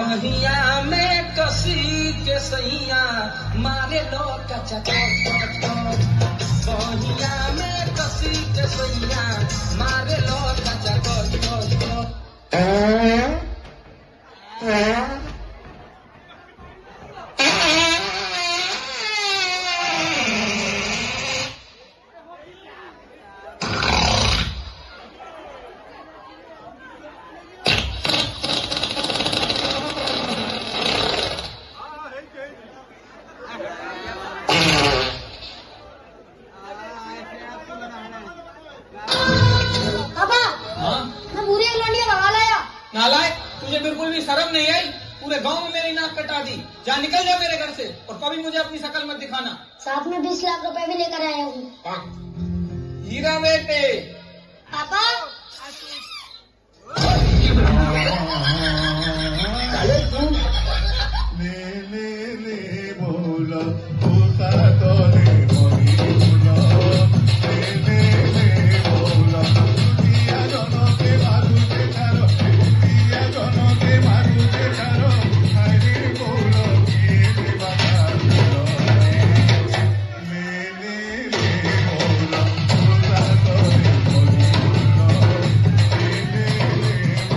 बहिया में कसी के सैया मारे लो कचा बहिया में कसी के सैया मारे लो कचा नालायक, तुझे बिल्कुल भी शर्म नहीं आई। पूरे गांव में मेरी नाक कटा दी। जा निकल जा मेरे घर से और कभी मुझे अपनी शक्ल मत दिखाना। साथ में 20 लाख रुपए भी लेकर आया हूँ। हीरा बेटे। पापा ले बोला होता तो ले बोला ले बोला दुनिया दोनों के बाजू के चारों दुनिया दोनों के बाजू के चारों हरे बोलो ये बता ले बोला होता तो ले बोला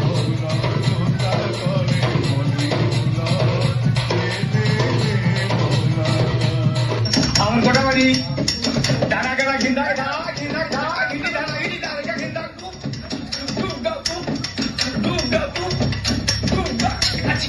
होता तो ले আমার গোটা বাড়ি ডানা গেলা ঘিন্দা খা ঘিন্দা খা ঘিন্দি ডানা ঘিন্দি ডানা ঘিন্দা গুগা গুগা গুগা আচি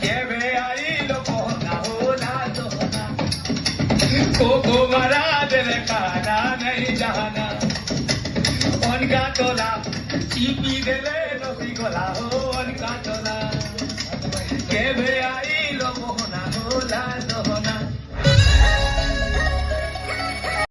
के बे आई लोको ना हो ना तो को मरा तेरे खाना नहीं जाना उनका टोला चीपी दे ले नोसी गोला हो उनका टोला के भे आई